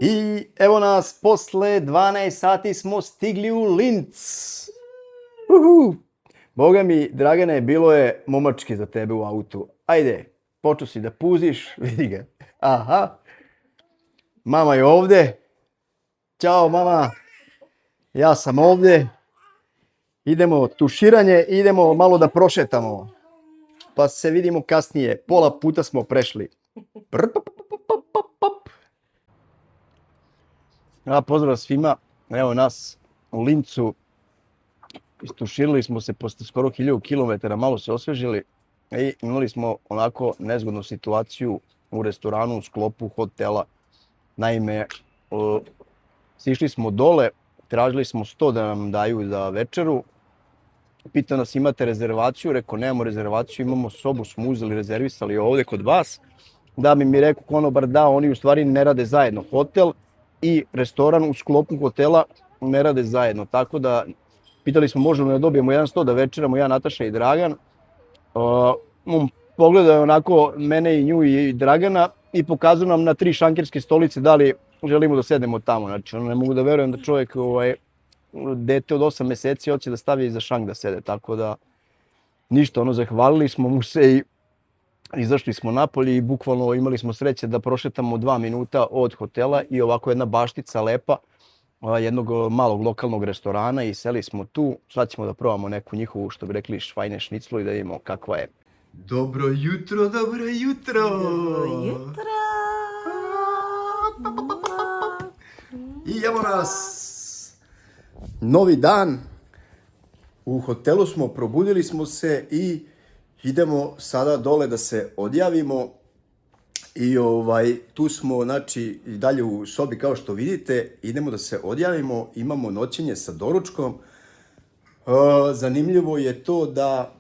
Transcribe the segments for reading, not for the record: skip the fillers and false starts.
I evo nas, posle 12 sati smo stigli u Linz. Boga mi, Dragane, bilo je momački za tebe u autu. Ajde, počeo si da puziš, vidi ga. Aha. Mama je ovde. Ćao, mama. Ja sam ovde. Idemo tuširanje, idemo malo da prošetamo. Pa se vidimo kasnije. Pola puta smo prešli. Pozdrav svima. Evo nas u Lincu. Istuširali smo se posle skoro 1000 km, malo se osvežili i imali smo onako nezgodnu situaciju u restoranu u sklopu hotela. Naime, sišli smo dole, tražili smo 100 da nam daju za večeru. Pita nas imate rezervaciju, rekao nemamo rezervaciju, imamo sobu, smo uzeli, rezervisali ovde kod vas. Da bi mi rekao konobar da, oni u stvari ne rade zajedno. Hotel i restoran u sklopu hotela ne rade zajedno, tako da pitali smo možemo da dobijemo jedan sto da večeramo, ja, Nataša i Dragan. Pogledao je onako mene i nju i Dragana i pokazao nam na 3 šankerske stolice da li želimo da sedemo tamo. Znači, ne mogu da verujem da čovjek, dete od 8 meseci hoće da stavi za šank da sede, tako da ništa, zahvalili smo mu se i izašli smo napolje i bukvalno imali smo sreće da prošetamo 2 minuta od hotela i ovako jedna baštica lepa jednog malog lokalnog restorana i seli smo tu. Sad ćemo da probamo neku njihovu, što bi rekli, švajne šniclu i da vidimo kakva je. Dobro jutro, dobro jutro! Dobro jutro! I evo nas! Novi dan. U hotelu smo, probudili smo se i idemo sada dole da se odjavimo. I tu smo, znači, dalje u sobi kao što vidite, idemo da se odjavimo, imamo noćenje sa doručkom. Zanimljivo je to da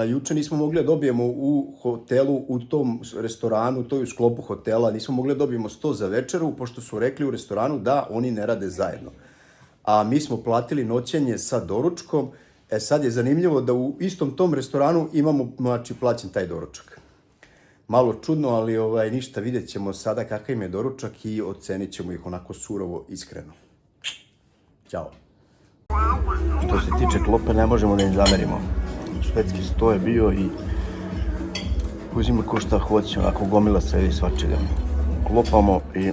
juče nismo mogli da dobijemo u hotelu, u tom restoranu, to je u sklopu hotela, nismo mogli da dobijemo 100 za večeru, pošto su rekli u restoranu da oni ne rade zajedno. A mi smo platili noćenje sa doručkom, sad je zanimljivo da u istom tom restoranu imamo, znači, plaćen taj doručak. Malo čudno, ali ništa, vidjet ćemo sada kakav im je doručak i ocenit ćemo ih onako surovo, iskreno. Ćao. Što se tiče klope, ne možemo da im zamerimo. Švedski sto je bio i uzimo ko šta hoće, onako gomila se i svačega. Klopamo i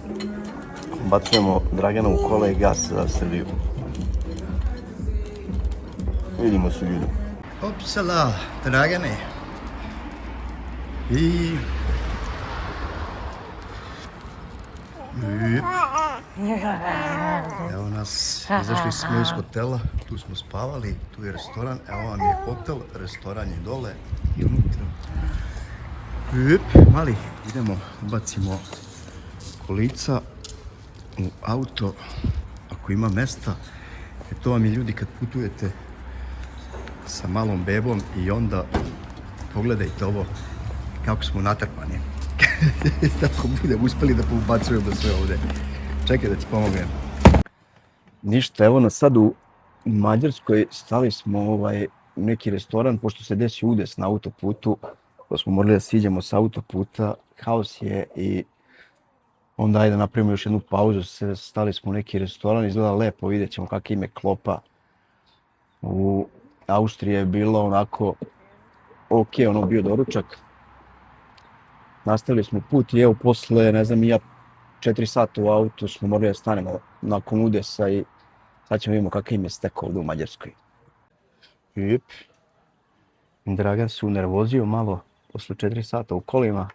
bacujemo Dragana u kola i gas za Srbiju. Vidimo se, ljudi. Opsala, Dragane. Evo nas, izašli smo iz hotela, tu smo spavali, tu je restoran, evo vam je hotel, restoran je dole i unutra. Mali, idemo, ubacimo kolica u auto, ako ima mesta. To vam je, ljudi, kad putujete sa malom bebom i onda pogledajte ovo, kako smo natrpani. Tako budemo uspeli da ubacujemo sve ovde. Čekaj da ti pomognem. Ništa, evo nas sad u Mađarskoj, stali smo u neki restoran, pošto se desi udes na autoputu, pa smo morali da siđemo sa autoputa, haos je i onda ajde napravimo još jednu pauzu, stali smo u neki restoran, izgleda lepo, vidjet ćemo kakva im je klopa. U Austriji je bilo onako ok, bio doručak. Nastavili smo put i evo posle, ne znam, 4 sata u autu smo morali da stanemo nakon udesa i sad ćemo vidimo kakav im je stek ovdje u Mađarskoj. Dragan se unervozio malo posle 4 sata u kolima.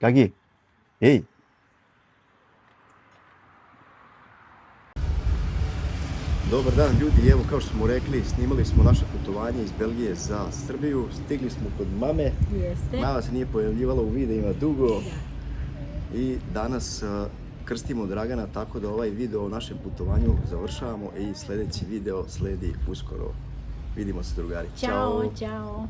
Kagi? Ej! Dobar dan, ljudi, evo kao što smo rekli, snimali smo naše putovanje iz Belgije za Srbiju, stigli smo kod mame. Jeste. Mama se nije pojavljivala u videima dugo i danas krstimo Dragana, tako da ovaj video o našem putovanju završavamo i sljedeći video sledi uskoro. Vidimo se, drugari. Ćao, ćao.